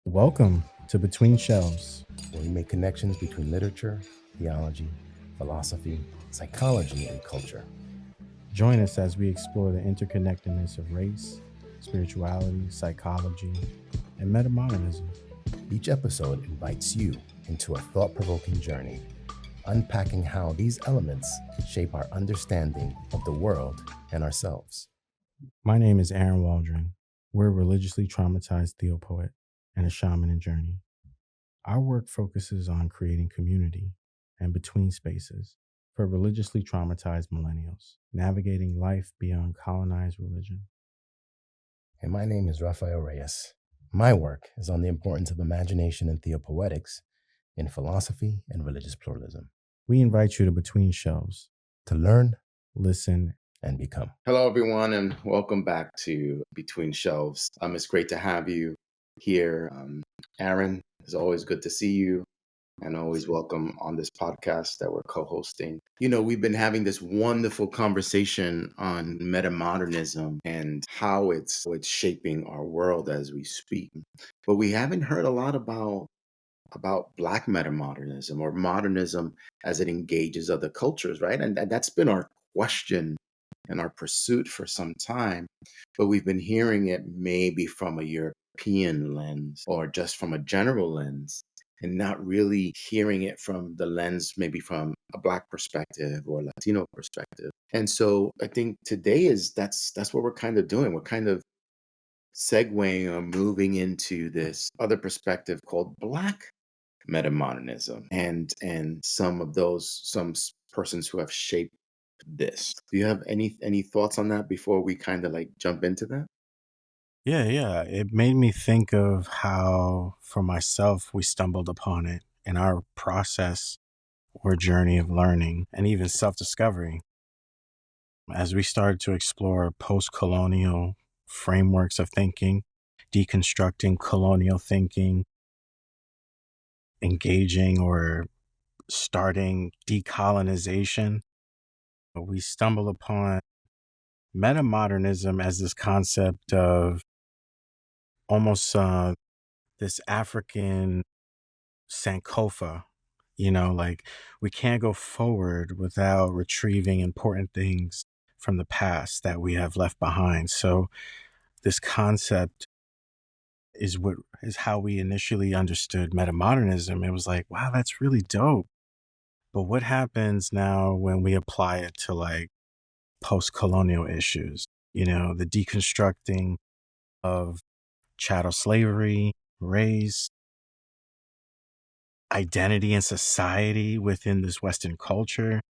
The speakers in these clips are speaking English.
Welcome to Between Shelves. where we make connections between literature, theology, philosophy, psychology, and culture. Join us as we explore the interconnectedness of race, spirituality, psychology, and metamodernism. Each episode invites you into a thought-provoking journey, unpacking how these elements shape our understanding of the world and ourselves. My name is Aaron Waldron. We're a religiously traumatized theopoet and a shaman in journey. Our work focuses on creating community and between spaces for religiously traumatized millennials, navigating life beyond colonized religion. And my name is Rafael Reyes. My work is on the importance of imagination and theopoetics in philosophy and religious pluralism. We invite you to Between Shelves To learn, listen, and become. Hello, everyone, and welcome back to Between Shelves. It's great to have you here. Aaron, it's always good to see you, and always welcome on this podcast that we're co-hosting. You know, we've been having this wonderful conversation on metamodernism and how it's shaping our world as we speak. But we haven't heard a lot about Black metamodernism or modernism as it engages other cultures, right? And that's been our question and our pursuit for some time, but we've been hearing it maybe from a European lens or just from a general lens, and not really hearing it from the lens maybe from a Black perspective or Latino perspective. And so I think today that's what we're kind of doing. We're kind of segueing or moving into this other perspective called Black Meta-Modernism and some persons who have shaped this. Do you have any thoughts on that before we kind of like jump into that? Yeah. It made me think of how, for myself, we stumbled upon it in our process or journey of learning and even self-discovery. As we started to explore post-colonial frameworks of thinking, deconstructing colonial thinking, engaging or starting decolonization, we stumbled upon metamodernism as this concept of almost this African Sankofa, like we can't go forward without retrieving important things from the past that we have left behind. So this concept is how we initially understood metamodernism. It was like, wow, that's really dope. But what happens now when we apply it to like post-colonial issues? The deconstructing of chattel slavery, race, identity and society within this Western culture.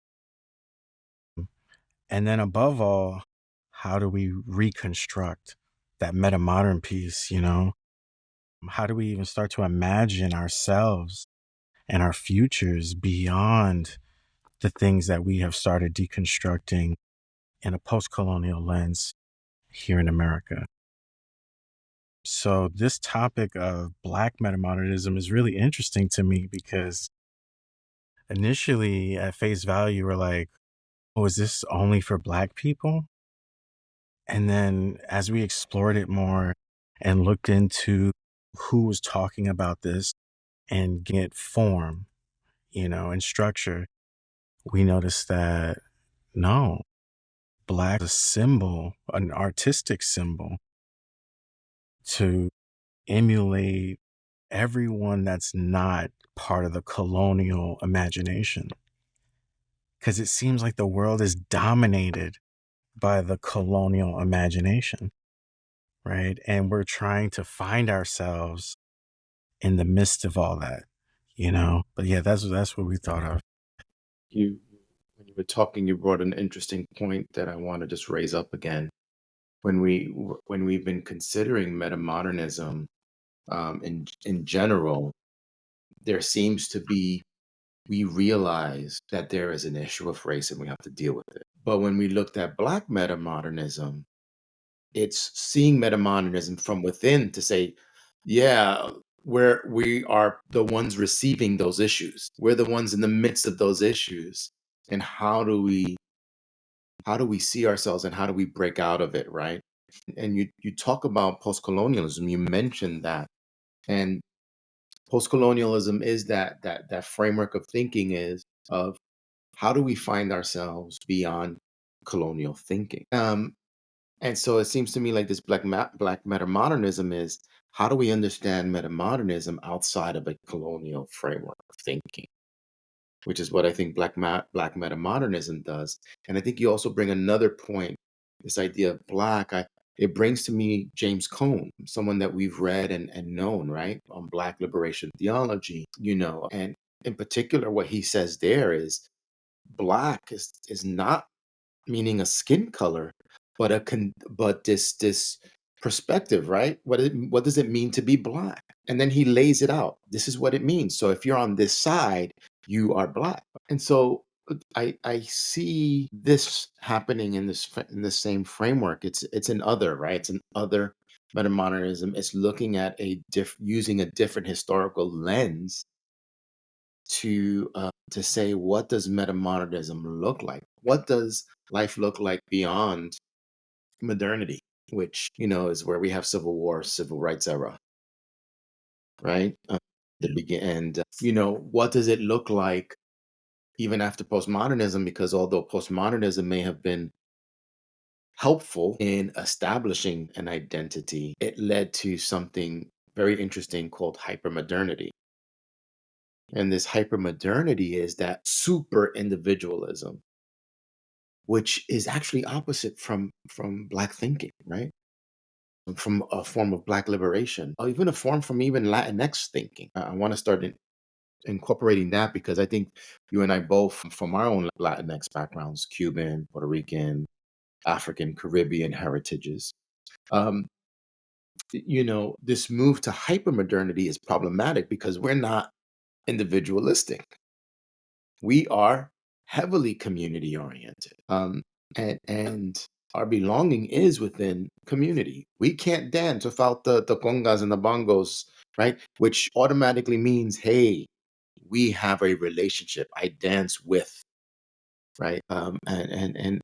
And then above all, how do we reconstruct that metamodern piece, How do we even start to imagine ourselves and our futures beyond the things that we have started deconstructing in a post-colonial lens here in America? So this topic of Black metamodernism is really interesting to me because initially at face value, we're like, oh, is this only for Black people? And then as we explored it more and looked into who was talking about this and get form, and structure, we noticed that no, Black is a symbol, an artistic symbol to emulate everyone that's not part of the colonial imagination. Because it seems like the world is dominated by the colonial imagination, right? And we're trying to find ourselves in the midst of all that, But yeah, that's what we thought of. When you were talking, you brought an interesting point that I want to just raise up again. When we've been considering metamodernism in general, there seems to be, we realize that there is an issue of race and we have to deal with it. But when we looked at Black metamodernism, it's seeing metamodernism from within to say, yeah, we are the ones receiving those issues. We're the ones in the midst of those issues. And how do we see ourselves and how do we break out of it, right? And you talk about postcolonialism, you mentioned that And postcolonialism is that framework of thinking is of how do we find ourselves beyond colonial thinking. And so it seems to me like this black meta-modernism is how do we understand metamodernism outside of a colonial framework of thinking, which is what I think black meta-modernism does. And I think you also bring another point, this idea of black. It brings to me James Cone, someone that we've read and known, right, on Black liberation theology, and in particular, what he says there is black is not meaning a skin color, but but this perspective, right? What does it mean to be black? And then he lays it out. This is what it means. So if you're on this side, you are black. And so I see this happening in in the same framework. It's an other, right? It's an other metamodernism. It's looking at using a different historical lens to say, what does metamodernism look like? What does life look like beyond modernity, which is where we have civil war, civil rights era, right? The begin and what does it look like even after postmodernism? Because although postmodernism may have been helpful in establishing an identity, it led to something very interesting called hypermodernity. And this hypermodernity is that super individualism, which is actually opposite from black thinking, right? From a form of black liberation, or even a form from even Latinx thinking. I want to start incorporating that because I think you and I both, from our own Latinx backgrounds, Cuban, Puerto Rican, African, Caribbean heritages, um, this move to hypermodernity is problematic because we're not individualistic. We are heavily community oriented. And our belonging is within community. We can't dance without the congas and the bongos, right? Which automatically means, hey, we have a relationship. I dance with, right? And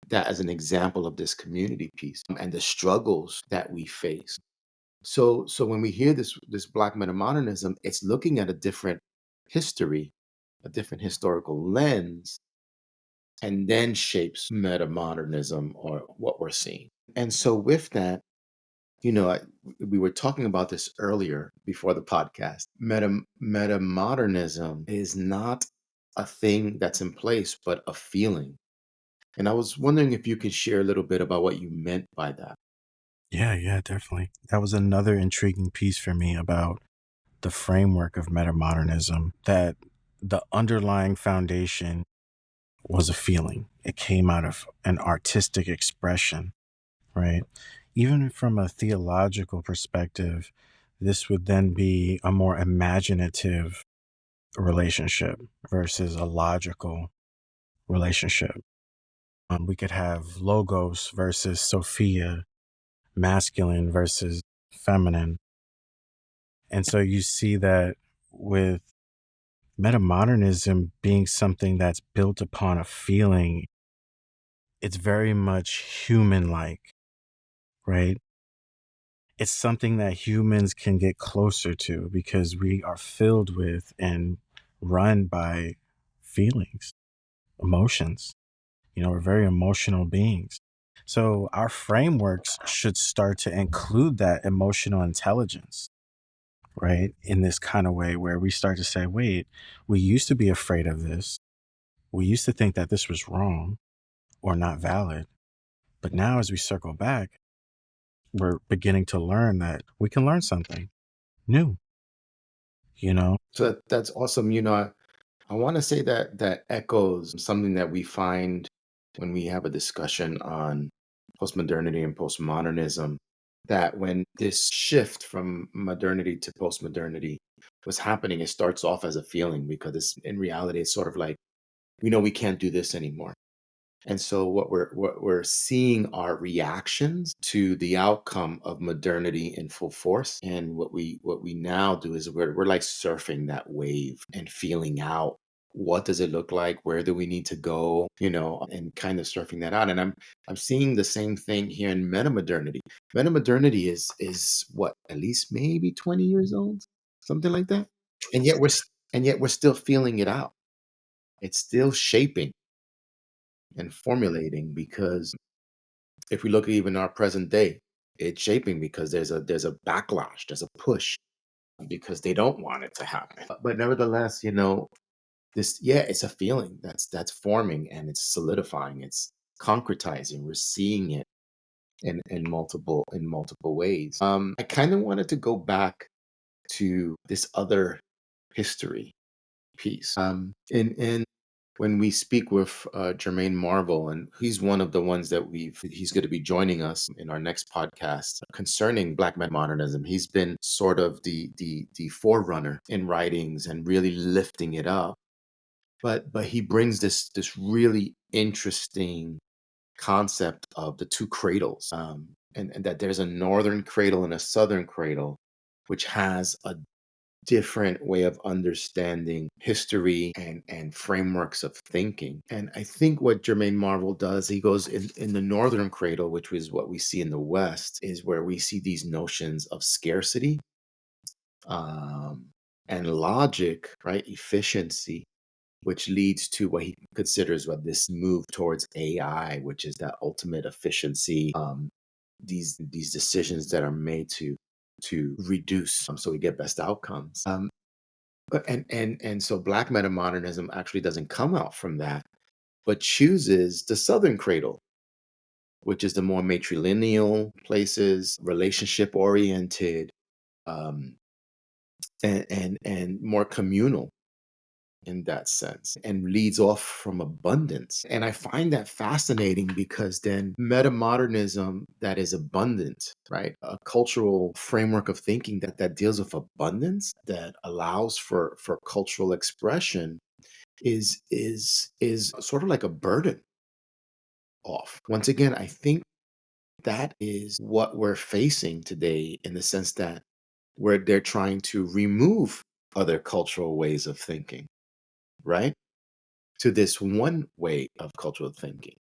that as an example of this community piece and the struggles that we face. So when we hear this Black Meta-Modernism, it's looking at a different history, a different historical lens, and then shapes metamodernism or what we're seeing. And so with that, we were talking about this earlier before the podcast. Metamodernism is not a thing that's in place, but a feeling. And I was wondering if you could share a little bit about what you meant by that. Yeah, definitely. That was another intriguing piece for me about the framework of metamodernism, that the underlying foundation was a feeling. It came out of an artistic expression, right? Even from a theological perspective, this would then be a more imaginative relationship versus a logical relationship. We could have logos versus Sophia, masculine versus feminine. And so you see that with metamodernism being something that's built upon a feeling, it's very much human like, right? It's something that humans can get closer to because we are filled with and run by feelings, emotions. We're very emotional beings. So our frameworks should start to include that emotional intelligence, right? In this kind of way where we start to say, wait, we used to be afraid of this. We used to think that this was wrong or not valid. But now as we circle back, we're beginning to learn that we can learn something new, you know? So that's awesome. I want to say that echoes something that we find when we have a discussion on postmodernity and postmodernism, that when this shift from modernity to postmodernity was happening, it starts off as a feeling because in reality, it's sort of like, we know we can't do this anymore. And so what we're seeing are reactions to the outcome of modernity in full force. And what we now do is we're like surfing that wave and feeling out what does it look like? Where do we need to go? And kind of surfing that out. And I'm seeing the same thing here in metamodernity. Metamodernity is what, at least maybe 20 years old, something like that. And yet we're still feeling it out. It's still shaping and formulating, because if we look at even our present day, it's shaping because there's a backlash, there's a push, because they don't want it to happen. But nevertheless, it's a feeling that's forming, and it's solidifying, it's concretizing. We're seeing it in multiple ways. I kind of wanted to go back to this other history piece. And when we speak with Germaine Marvel, and he's one of the ones that he's going to be joining us in our next podcast concerning Black Meta-Modernism. He's been sort of the forerunner in writings and really lifting it up. But he brings this really interesting concept of the two cradles, and that there's a northern cradle and a southern cradle, which has a different way of understanding history and frameworks of thinking. And I think what Germaine Marvel does, he goes in the northern cradle, which is what we see in the West, is where we see these notions of scarcity, and logic, right? Efficiency, which leads to what he considers what this move towards AI, which is that ultimate efficiency, these decisions that are made to reduce, so we get best outcomes. And so Black Meta-Modernism actually doesn't come out from that, but chooses the Southern Cradle, which is the more matrilineal places, relationship oriented, um, and more communal in that sense, and leads off from abundance. And I find that fascinating, because then metamodernism that is abundant, right? A cultural framework of thinking that deals with abundance, that allows for cultural expression, is sort of like a burden off. Once again, I think that is what we're facing today, in the sense that where they're trying to remove other cultural ways of thinking, right? To this one way of cultural thinking.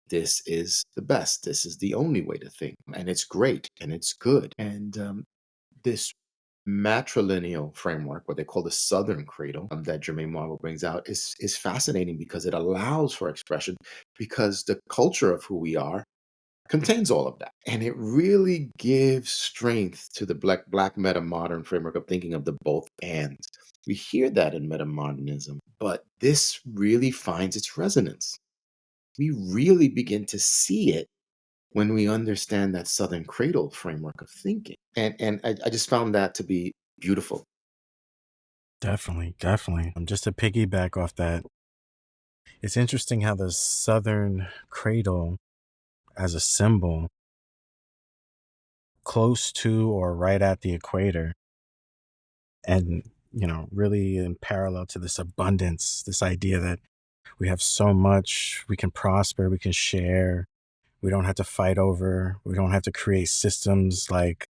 This is the best. This is the only way to think. And it's great and it's good. And this matrilineal framework, what they call the Southern Cradle, that Germaine Marvel brings out, is fascinating, because it allows for expression, because the culture of who we are contains all of that. And it really gives strength to the black meta-modern framework of thinking of the both ands. We hear that in metamodernism, but this really finds its resonance. We really begin to see it when we understand that Southern Cradle framework of thinking. And I just found that to be beautiful. Definitely, definitely. Just to piggyback off that, it's interesting how the Southern cradle as a symbol, close to or right at the equator, and, really in parallel to this abundance, this idea that we have so much, we can prosper, we can share, we don't have to fight over, we don't have to create systems like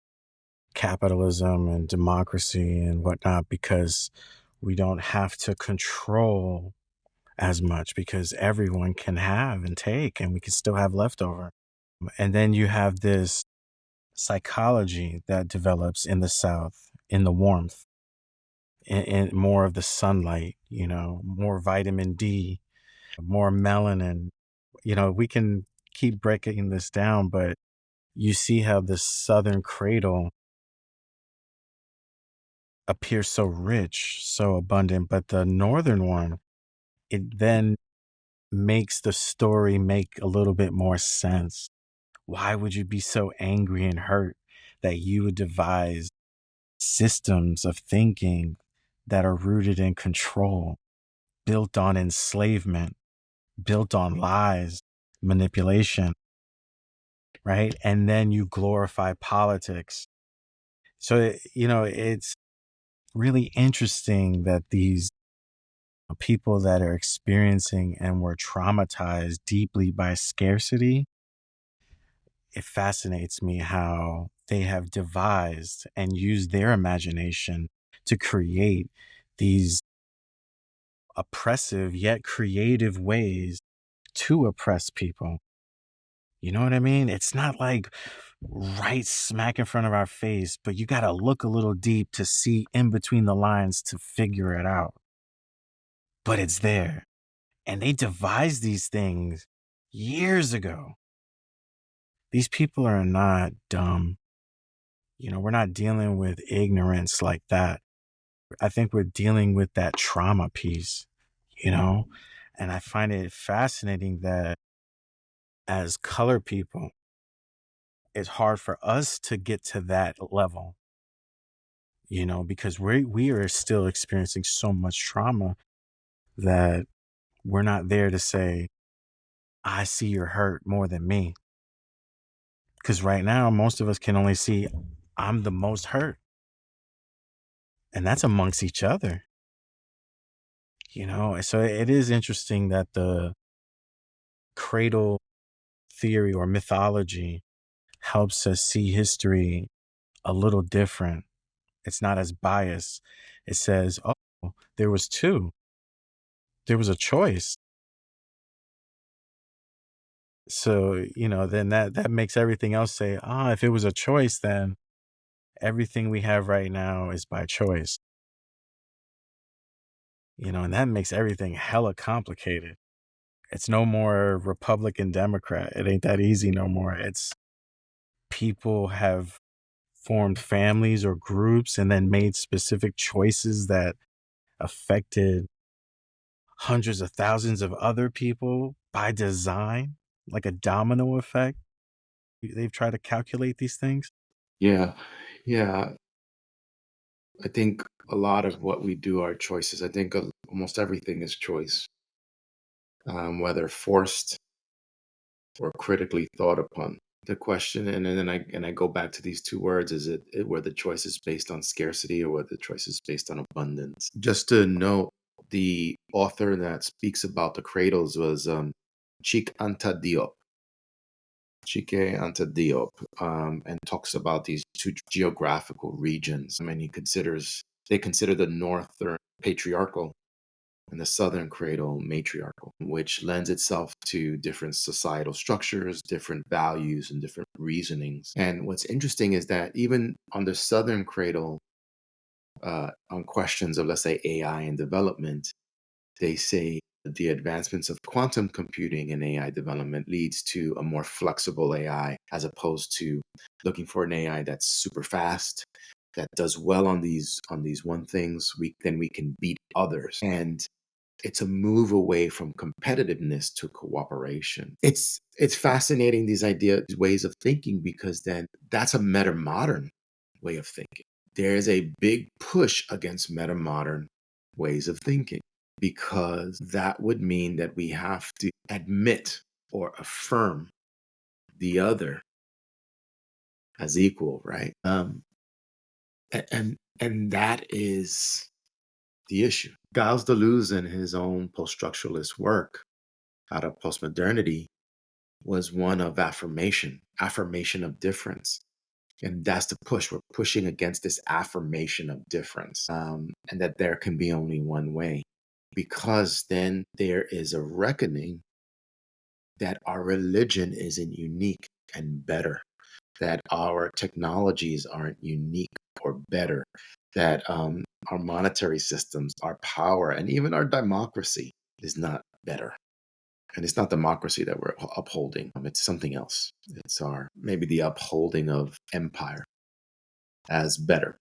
capitalism and democracy and whatnot, because we don't have to control as much, because everyone can have and take, and we can still have leftover. And then you have this psychology that develops in the South, in the warmth, in more of the sunlight, more vitamin D, more melanin. We can keep breaking this down, but you see how the Southern cradle appears so rich, so abundant, but the Northern one, it then makes the story make a little bit more sense. Why would you be so angry and hurt that you would devise systems of thinking that are rooted in control, built on enslavement, built on lies, manipulation, right? And then you glorify politics. So, it's really interesting that these people that are experiencing and were traumatized deeply by scarcity, it fascinates me how they have devised and used their imagination to create these oppressive yet creative ways to oppress people. You know what I mean? It's not like right smack in front of our face, but you got to look a little deep to see in between the lines to figure it out. But it's there. And they devised these things years ago. These people are not dumb. You know, we're not dealing with ignorance like that. I think we're dealing with that trauma piece, you know? And I find it fascinating that as color people, it's hard for us to get to that level, you know, because we are still experiencing so much trauma that we're not there to say, I see your hurt more than me. Because right now, most of us can only see, I'm the most hurt. And that's amongst each other, you know? So it is interesting that the cradle theory or mythology helps us see history a little different. It's not as biased. It says, oh, there was two. There was a choice. So, you know, then that makes everything else say, if it was a choice, then everything we have right now is by choice. You know, and that makes everything hella complicated. It's no more Republican, Democrat. It ain't that easy no more. It's people have formed families or groups and then made specific choices that affected hundreds of thousands of other people by design, like a domino effect. They've tried to calculate these things. Yeah, yeah. I think a lot of what we do are choices. I think almost everything is choice, whether forced or critically thought upon. The question, and then I go back to these two words: is it were the choice is based on scarcity or whether the choice is based on abundance? Just to note, the author that speaks about the cradles was Chik Anta Diop. Chike Anta Diop, and talks about these two geographical regions. I mean, they consider the northern patriarchal and the southern cradle matriarchal, which lends itself to different societal structures, different values, and different reasonings. And what's interesting is that even on the southern cradle, on questions of, let's say, AI and development, they say the advancements of quantum computing and AI development leads to a more flexible AI, as opposed to looking for an AI that's super fast, that does well on these one things. Then we can beat others, and it's a move away from competitiveness to cooperation. It's fascinating, these ways of thinking, because then that's a metamodern way of thinking. There is a big push against metamodern ways of thinking, because that would mean that we have to admit or affirm the other as equal, right? And that is the issue. Gilles Deleuze, in his own post-structuralist work out of postmodernity, was one of affirmation of difference. And that's the push. We're pushing against this affirmation of difference, and that there can be only one way, because then there is a reckoning that our religion isn't unique and better, that our technologies aren't unique or better, that our monetary systems, our power, and even our democracy is not better. And it's not democracy that we're upholding. It's something else. It's maybe the upholding of empire as better.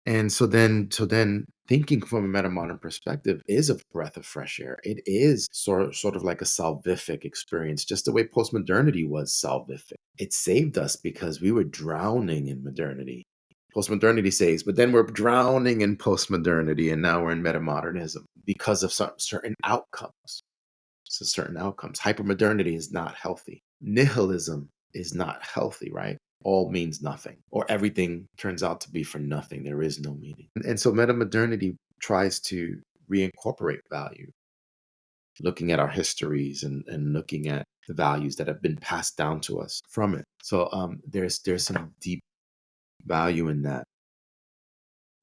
And so then thinking from a metamodern perspective is a breath of fresh air. It is sort of like a salvific experience, just the way postmodernity was salvific. It saved us because we were drowning in modernity. Postmodernity saves, but then we're drowning in postmodernity, and now we're in metamodernism because of certain outcomes. So certain outcomes. Hypermodernity is not healthy. Nihilism is not healthy, right? All means nothing, or everything turns out to be for nothing. There is no meaning. And so metamodernity tries to reincorporate value, looking at our histories and looking at the values that have been passed down to us from it. So there's some deep value in that.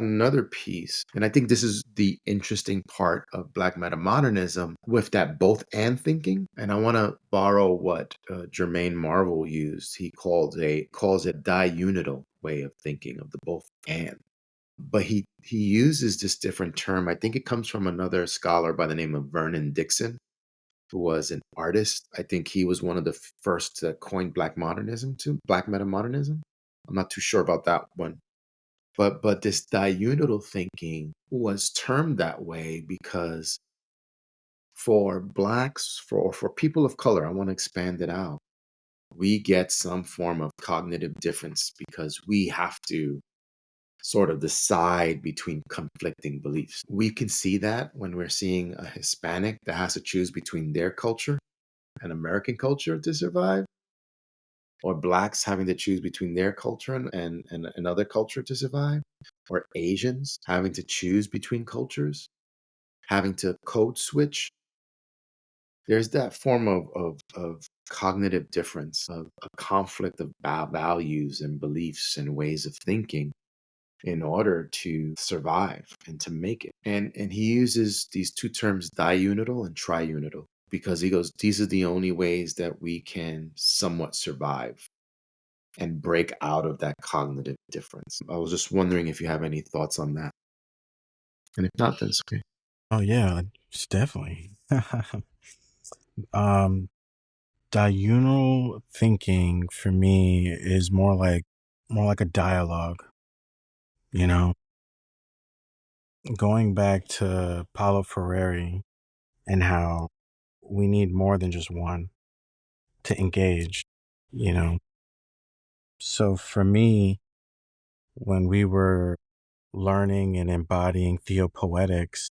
another piece, and I think this is the interesting part of Black Meta-Modernism with that both and thinking. And I want to borrow what Germaine Marvel used. He calls it diunital way of thinking of the both and. But he uses this different term. I think it comes from another scholar by the name of Vernon Dixon, who was an artist. I think he was one of the first to coin Black Meta-Modernism. I'm not too sure about that one. But this diunital thinking was termed that way because for blacks, for people of color, I want to expand it out. We get some form of cognitive difference because we have to sort of decide between conflicting beliefs. We can see that when we're seeing a Hispanic that has to choose between their culture and American culture to survive, or blacks having to choose between their culture and another culture to survive, or Asians having to choose between cultures, having to code switch. There's that form of cognitive difference, of a conflict of values and beliefs and ways of thinking in order to survive and to make it. And he uses these two terms, diunital and triunital, because he goes, these are the only ways that we can somewhat survive and break out of that cognitive difference. I was just wondering if you have any thoughts on that. And if not, then it's okay. Oh yeah, it's definitely. um, Diurnal thinking for me is more like a dialogue, you know, going back to Paulo Freire and how we need more than just one to engage, you know. So for me, when we were learning and embodying Theopoetics,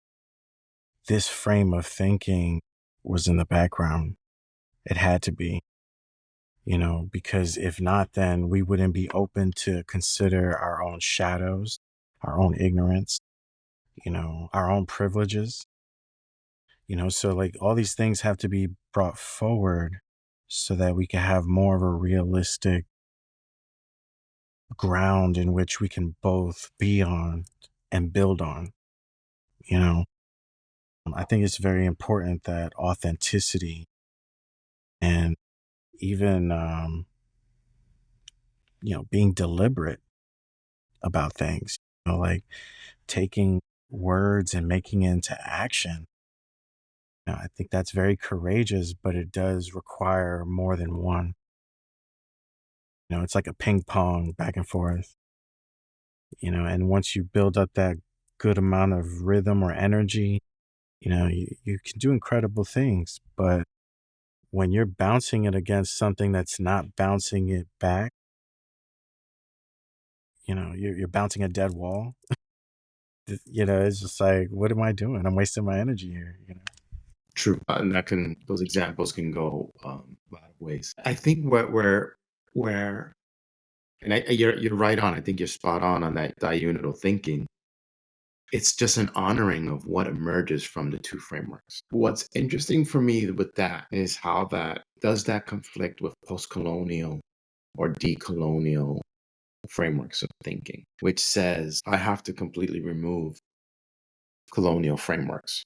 this frame of thinking was in the background. It had to be, because if not, then we wouldn't be open to consider our own shadows, our own ignorance, our own privileges, so like all these things have to be brought forward so that we can have more of a realistic ground in which we can both be on and build on, you know. I think it's very important that authenticity and even, being deliberate about things, like taking words and making it into action. I think that's very courageous, but it does require more than one. It's like a ping pong back and forth, and once you build up that good amount of rhythm or energy, you can do incredible things. But when you're bouncing it against something that's not bouncing it back, you're bouncing a dead wall. It's just like, what am I doing? I'm wasting my energy here. True. And those examples can go a lot of ways. I think where and you're right on. I think you're spot on that diunital thinking. It's just an honoring of what emerges from the two frameworks. What's interesting for me with that is how that conflict with postcolonial or decolonial frameworks of thinking, which says I have to completely remove colonial frameworks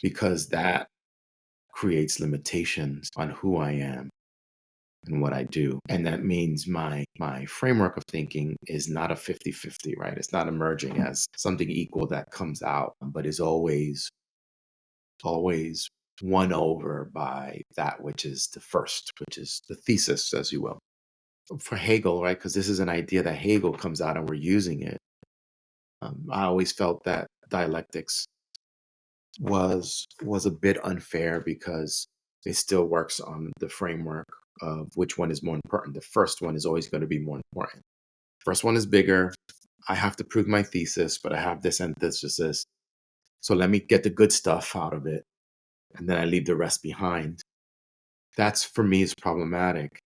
because that creates limitations on who I am and what I do. And that means my framework of thinking is not a 50-50, right? It's not emerging as something equal that comes out, but is always won over by that which is the first, which is the thesis, as you will. For Hegel, right? Because this is an idea that Hegel comes out and we're using it. I always felt that dialectics was a bit unfair because it still works on the framework of which one is more important. The first one is always going to be more important. First one is bigger. I have to prove my thesis, but I have this antithesis. So let me get the good stuff out of it, and then I leave the rest behind. That's for me is problematic.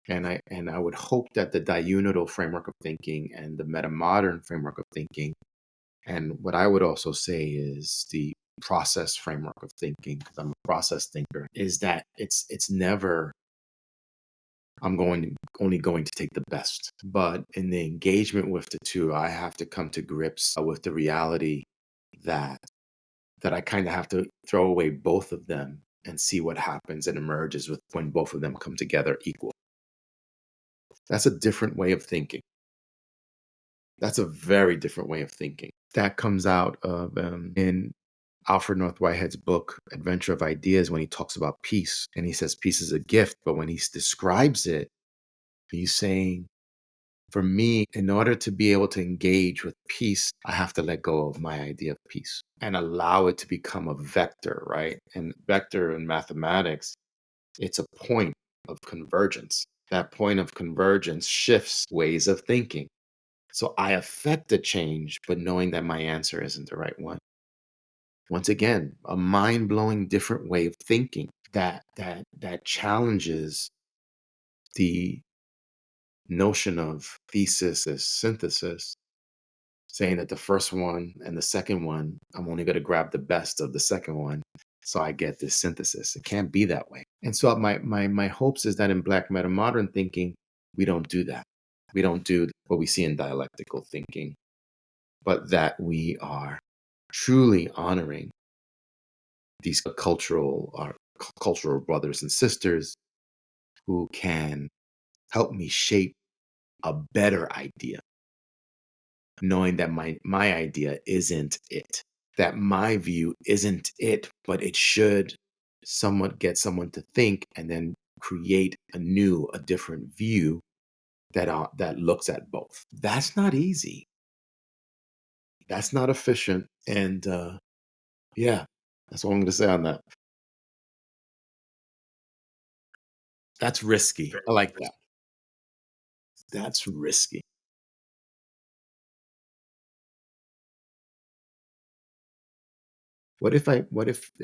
And I would hope that the diunital framework of thinking and the metamodern framework of thinking, and what I would also say is the process framework of thinking, because I'm a process thinker, is that it's never only going to take the best. But in the engagement with the two, I have to come to grips with the reality that I kind of have to throw away both of them and see what happens and emerges with when both of them come together equal. That's a different way of thinking. That's a very different way of thinking. That comes out of in Alfred North Whitehead's book, Adventure of Ideas, when he talks about peace. And he says peace is a gift, but when he describes it, he's saying, for me, in order to be able to engage with peace, I have to let go of my idea of peace and allow it to become a vector, right? And vector in mathematics, it's a point of convergence. That point of convergence shifts ways of thinking. So I affect the change, but knowing that my answer isn't the right one. Once again, a mind-blowing different way of thinking that challenges the notion of thesis as synthesis, saying that the first one and the second one, I'm only going to grab the best of the second one, so I get this synthesis. It can't be that way. And so my hopes is that in Black Meta-Modern thinking, we don't do that. We don't do what we see in dialectical thinking, but that we are truly honoring these cultural brothers and sisters who can help me shape a better idea, knowing that my idea isn't it, that my view isn't it, but it should somewhat get someone to think and then create a different view that looks at both. That's not easy. That's not efficient. And yeah, that's what I'm going to say on that. That's risky. I like that. That's risky. I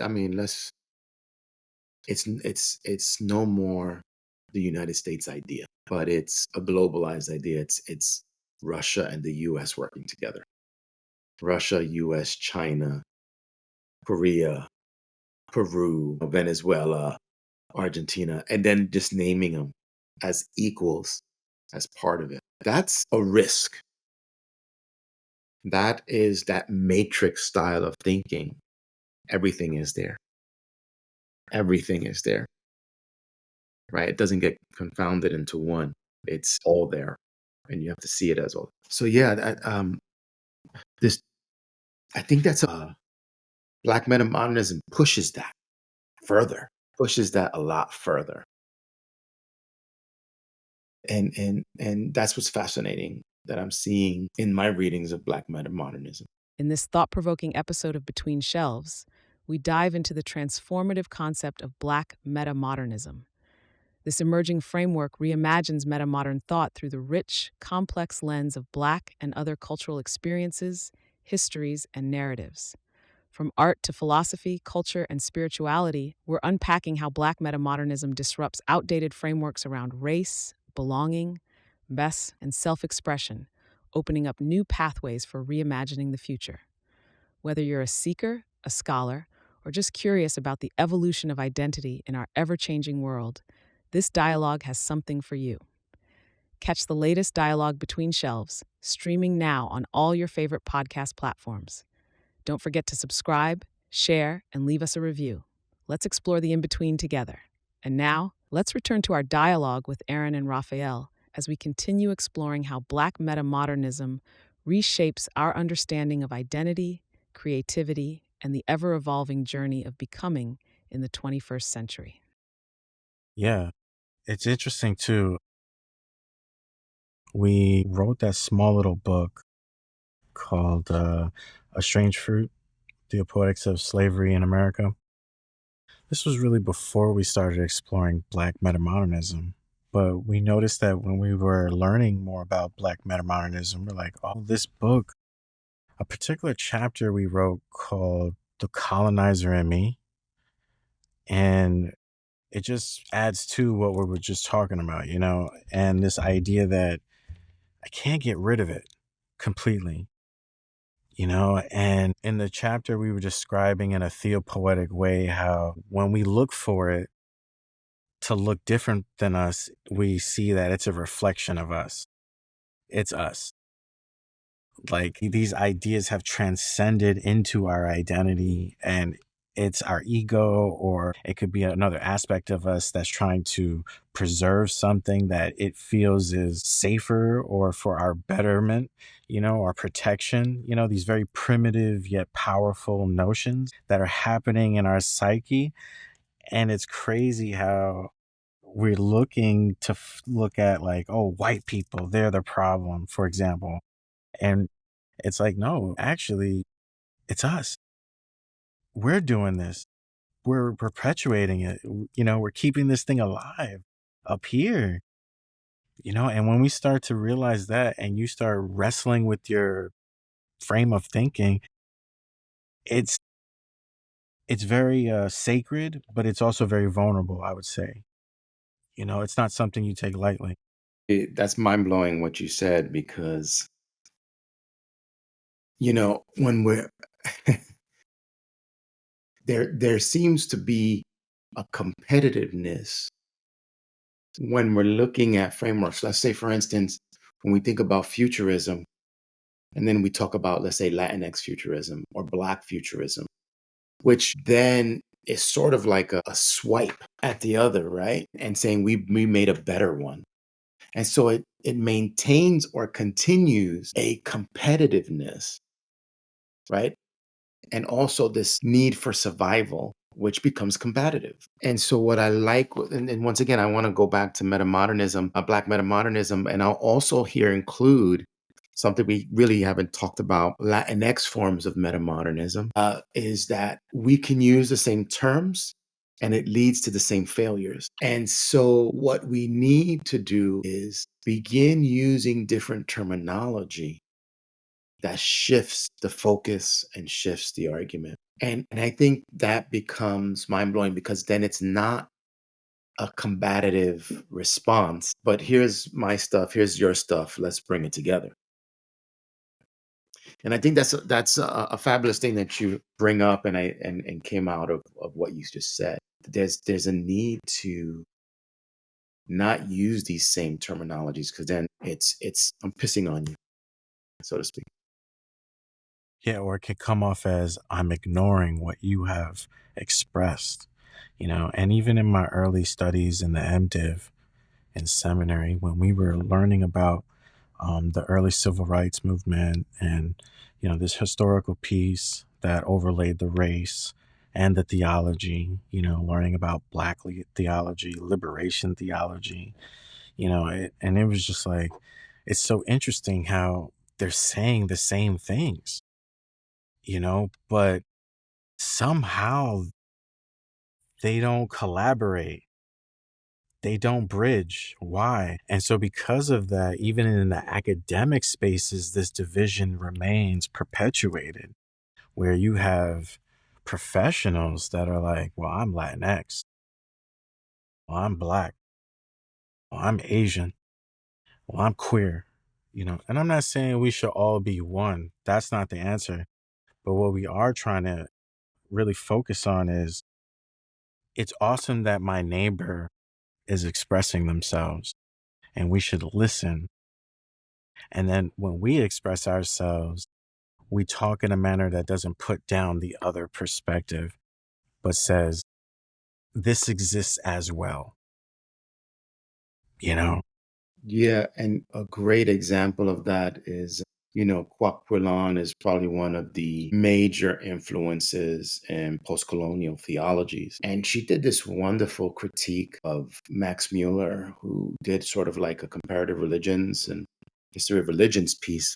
mean, it's no more the United States idea, but it's a globalized idea. It's Russia and the US working together. Russia, US, China, Korea, Peru, Venezuela, Argentina, and then just naming them as equals as part of it. That's a risk. That is that matrix style of thinking. Everything is there. Everything is there, right? It doesn't get confounded into one. It's all there, and you have to see it as all. So yeah, this I think that's Black Meta-Modernism pushes that further, pushes that a lot further, and that's what's fascinating that I'm seeing in my readings of Black Meta-Modernism. In this thought-provoking episode of Between Shelves, we dive into the transformative concept of Black Meta-Modernism. This emerging framework reimagines metamodern thought through the rich, complex lens of Black and other cultural experiences, histories, and narratives. From art to philosophy, culture, and spirituality, we're unpacking how Black metamodernism disrupts outdated frameworks around race, belonging, mess, and self-expression, opening up new pathways for reimagining the future. Whether you're a seeker, a scholar, or just curious about the evolution of identity in our ever-changing world, this dialogue has something for you. Catch the latest dialogue Between Shelves, streaming now on all your favorite podcast platforms. Don't forget to subscribe, share, and leave us a review. Let's explore the in-between together. And now, let's return to our dialogue with Aaron and Raphael as we continue exploring how Black metamodernism reshapes our understanding of identity, creativity, and the ever-evolving journey of becoming in the 21st century. Yeah, it's interesting too. We wrote that small little book called A Strange Fruit, Theopoetics of Slavery in America. This was really before we started exploring Black Metamodernism. But we noticed that when we were learning more about Black Metamodernism, we're like, oh, this book, a particular chapter we wrote called The Colonizer and Me. And it just adds to what we were just talking about, and this idea that I can't get rid of it completely, and in the chapter we were describing in a theopoetic way how when we look for it to look different than us, we see that it's a reflection of us. It's us. Like these ideas have transcended into our identity, and it's our ego, or it could be another aspect of us that's trying to preserve something that it feels is safer or for our betterment, our protection, these very primitive yet powerful notions that are happening in our psyche. And it's crazy how we're looking to look at like, oh, white people, they're the problem, for example. And it's like, no, actually, it's us. We're doing this. We're perpetuating it. We're keeping this thing alive up here, and when we start to realize that and you start wrestling with your frame of thinking, it's very sacred, but it's also very vulnerable, I would say. It's not something you take lightly. That's mind blowing what you said, because, when we're there seems to be a competitiveness when we're looking at frameworks. Let's say, for instance, when we think about futurism, and then we talk about, let's say, Latinx futurism or Black futurism, which then is sort of like a swipe at the other, right? And saying we made a better one. And so it maintains or continues a competitiveness, right? And also this need for survival, which becomes combative. And so what I like, and once again, I want to go back to metamodernism, Black meta-modernism, and I'll also here include something we really haven't talked about, Latinx forms of metamodernism, is that we can use the same terms and it leads to the same failures. And so what we need to do is begin using different terminology that shifts the focus and shifts the argument. And I think that becomes mind blowing, because then it's not a combative response, but here's my stuff, here's your stuff, let's bring it together. And I think that's a fabulous thing that you bring up, and came out of what you just said. There's a need to not use these same terminologies, because then it's I'm pissing on you, so to speak. Yeah, or it could come off as I'm ignoring what you have expressed, and even in my early studies in the MDiv in seminary, when we were learning about the early civil rights movement and, this historical piece that overlaid the race and the theology, learning about Black theology, liberation theology, and it was just like, it's so interesting how they're saying the same things, but somehow they don't collaborate. They don't bridge. Why? And so because of that, even in the academic spaces, this division remains perpetuated, where you have professionals that are like, well, I'm Latinx. Well, I'm Black. Well, I'm Asian. Well, I'm queer. And I'm not saying we should all be one. That's not the answer. But what we are trying to really focus on is, it's awesome that my neighbor is expressing themselves, and we should listen. And then when we express ourselves, we talk in a manner that doesn't put down the other perspective, but says, this exists as well. Yeah, and a great example of that is, Pui-lan is probably one of the major influences in postcolonial theologies. And she did this wonderful critique of Max Mueller, who did sort of like a comparative religions and history of religions piece.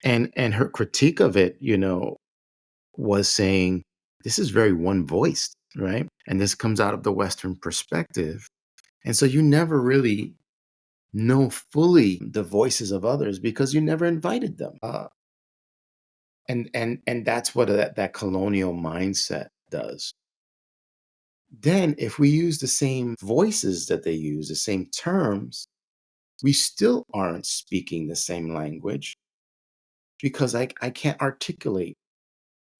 And her critique of it, was saying this is very one voiced, right? And this comes out of the Western perspective. And so you never really know fully the voices of others because you never invited them. And that's what that colonial mindset does. Then if we use the same voices that they use, the same terms, we still aren't speaking the same language, because I can't articulate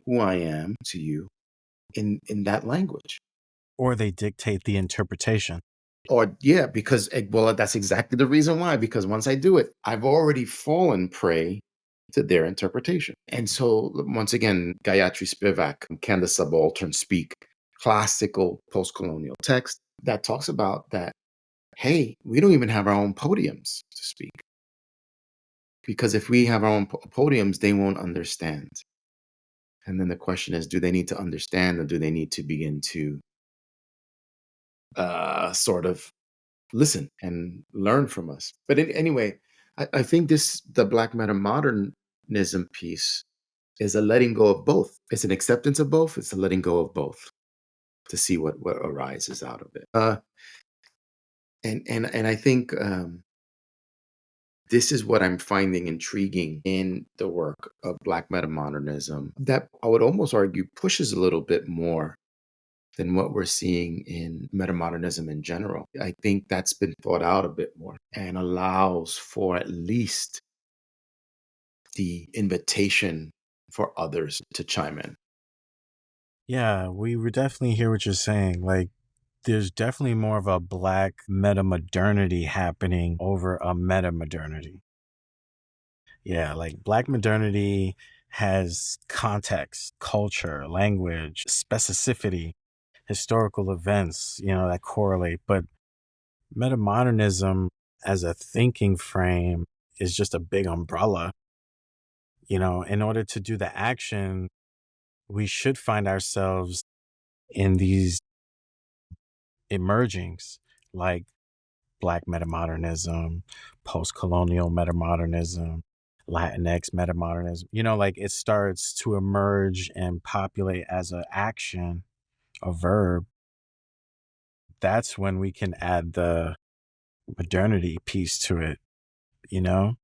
who I am to you in that language. Or they dictate the interpretation. Or yeah, because well, that's exactly the reason why. Because once I do it, I've already fallen prey to their interpretation. And so once again, Gayatri Spivak and Candace Subaltern speak classical postcolonial text that talks about that. Hey, we don't even have our own podiums to speak, because if we have our own podiums, they won't understand. And then the question is, do they need to understand, or do they need to begin to sort of listen and learn from us? But anyway, I think the Black Meta-Modernism piece is a letting go of both. It's an acceptance of both. It's a letting go of both to see what arises out of it. And I think this is what I'm finding intriguing in the work of Black Meta-Modernism, that I would almost argue pushes a little bit more than what we're seeing in metamodernism in general. I think that's been thought out a bit more and allows for at least the invitation for others to chime in. Yeah, we would definitely hear what you're saying. Like, there's definitely more of a Black meta-modernity happening over a meta-modernity. Yeah, like Black modernity has context, culture, language, specificity, historical events, that correlate. But metamodernism as a thinking frame is just a big umbrella. In order to do the action, we should find ourselves in these emergings like Black metamodernism, postcolonial metamodernism, Latinx metamodernism. Like it starts to emerge and populate as an action, a verb. That's when we can add the modernity piece to it, you know?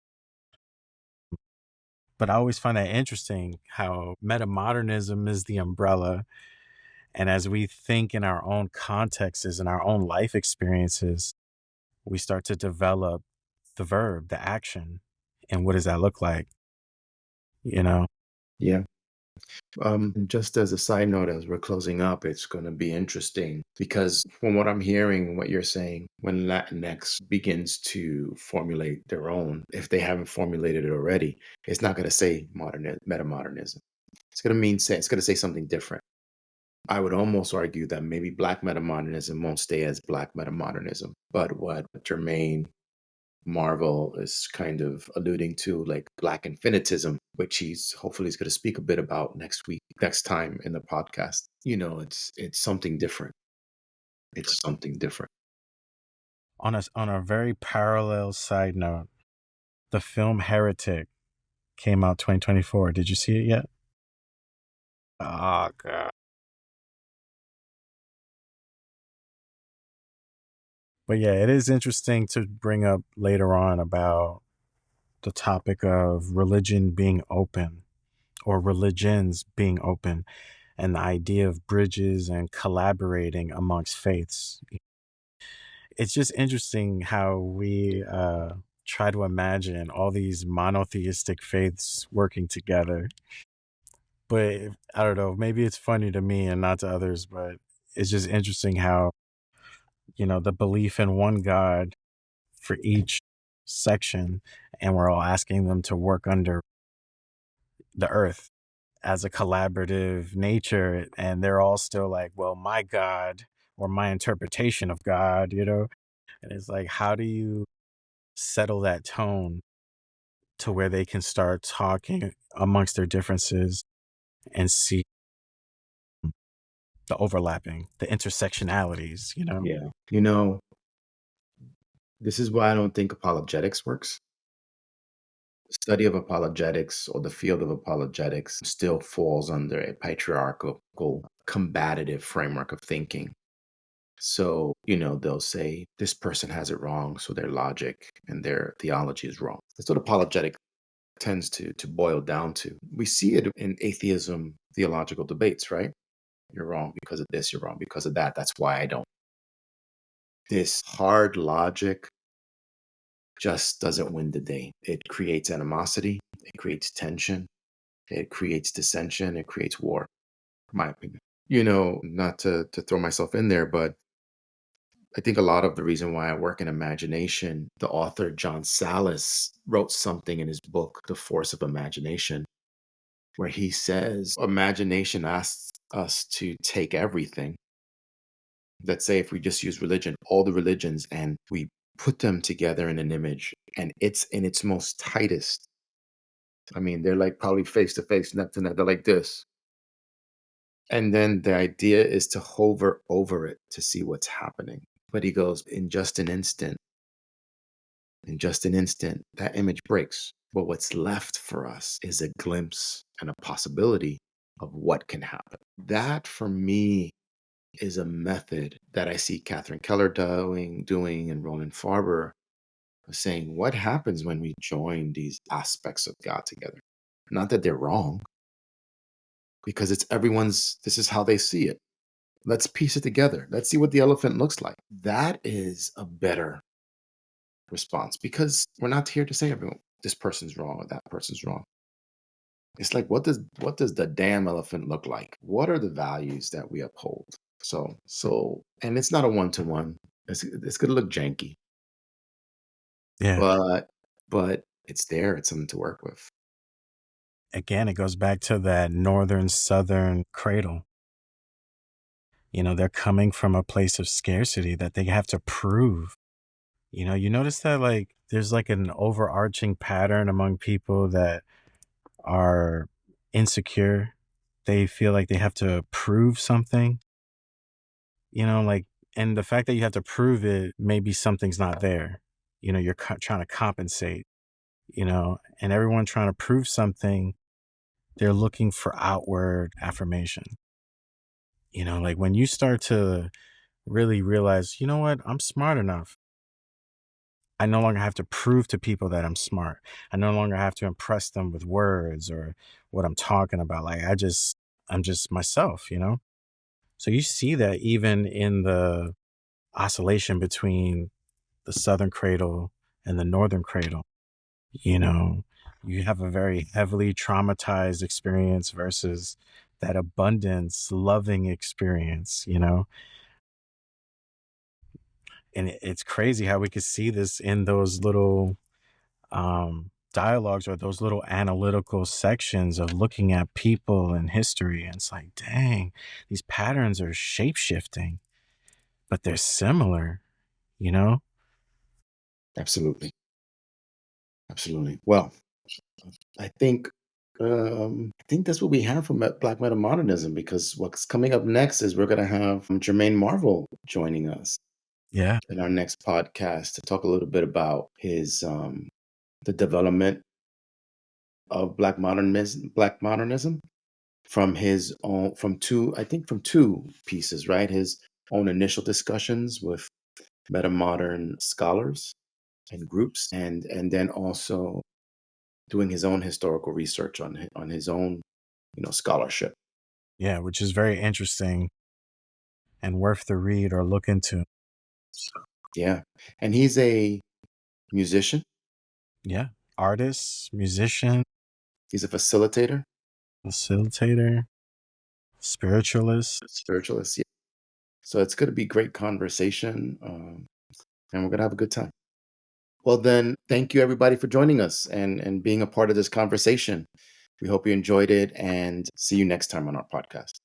But I always find that interesting how metamodernism is the umbrella. And as we think in our own contexts and our own life experiences, we start to develop the verb, the action. And what does that look like? You know? Yeah. And just as a side note, as we're closing up, it's going to be interesting because from what I'm hearing, what you're saying, when Latinx begins to formulate their own, if they haven't formulated it already, it's not going to say metamodernism. It's going to it's going to say something different. I would almost argue that maybe Black metamodernism won't stay as Black metamodernism, but what Germaine Marvel is kind of alluding to, like Black infinitism, which he's hopefully is going to speak a bit about next time in the podcast. It's something different. It's something different. On a very parallel side note, the film Heretic came out 2024. Did you see it yet? Oh god. But yeah, it is interesting to bring up later on about the topic of religion being open or religions being open and the idea of bridges and collaborating amongst faiths. It's just interesting how we try to imagine all these monotheistic faiths working together. But I don't know, maybe it's funny to me and not to others, but it's just interesting how, the belief in one God for each section, and we're all asking them to work under the earth as a collaborative nature, and they're all still like, well, my God or my interpretation of God, and it's like, how do you settle that tone to where they can start talking amongst their differences and see the overlapping, the intersectionalities? Yeah. This is why I don't think apologetics works. The study of apologetics, or the field of apologetics, still falls under a patriarchal, combative framework of thinking. So, they'll say this person has it wrong, so their logic and their theology is wrong. That's what apologetic tends to boil down to. We see it in atheism theological debates, right? You're wrong because of this, you're wrong because of that. That's why I don't. This hard logic just doesn't win the day. It creates animosity, it creates tension, it creates dissension, it creates war, in my opinion. not to throw myself in there, but I think a lot of the reason why I work in imagination, the author John Salas wrote something in his book, The Force of Imagination, where he says imagination asks us to take everything. Let's say if we just use religion, all the religions, and we put them together in an image, and it's in its most tightest. I mean, they're like probably face to face, neck to neck. They're like this. And then the idea is to hover over it to see what's happening. But he goes, in just an instant, that image breaks. But what's left for us is a glimpse and a possibility of what can happen. That for me is a method that I see Catherine Keller doing and Roland Farber of saying, what happens when we join these aspects of God together? Not that they're wrong, because this is how they see it. Let's piece it together. Let's see what the elephant looks like. That is a better response, because we're not here to say everyone this person's wrong or that person's wrong. It's like, what does the damn elephant look like? What are the values that we uphold? So and it's not a one-to-one. It's gonna look janky, Yeah. but it's there. It's something to work with. Again, it goes back to that northern southern cradle. They're coming from a place of scarcity that they have to prove. You notice that like there's like an overarching pattern among people that are insecure. They feel like they have to prove something, like, and the fact that you have to prove it, maybe something's not there. You're trying to compensate, and everyone trying to prove something, they're looking for outward affirmation. Like when you start to really realize, you know what, I'm smart enough. I no longer have to prove to people that I'm smart. I no longer have to impress them with words or what I'm talking about. Like I'm just myself. So you see that even in the oscillation between the Southern cradle and the Northern cradle. You know, you have a very heavily traumatized experience versus that abundance, loving experience. And it's crazy how we could see this in those little dialogues or those little analytical sections of looking at people and history. And it's like, dang, these patterns are shape shifting, but they're similar, you know? Absolutely. Absolutely. Well, I think that's what we have from Black Meta-Modernism, because what's coming up next is we're going to have Germaine Marvel joining us Yeah. in our next podcast to talk a little bit about his the development of Black Modernism from his own from two pieces, right? His own initial discussions with Metamodern scholars and groups, and then also doing his own historical research on his own scholarship. Yeah. Which is very interesting and worth the read or look into. Yeah, and he's a musician. Yeah. Artist, musician, He's a facilitator, facilitator, spiritualist. spiritualist. Yeah. So it's going to be great conversation, and we're going to have a good time. Well, then, thank you everybody for joining us and being a part of this conversation. We hope you enjoyed it, and see you next time on our podcast.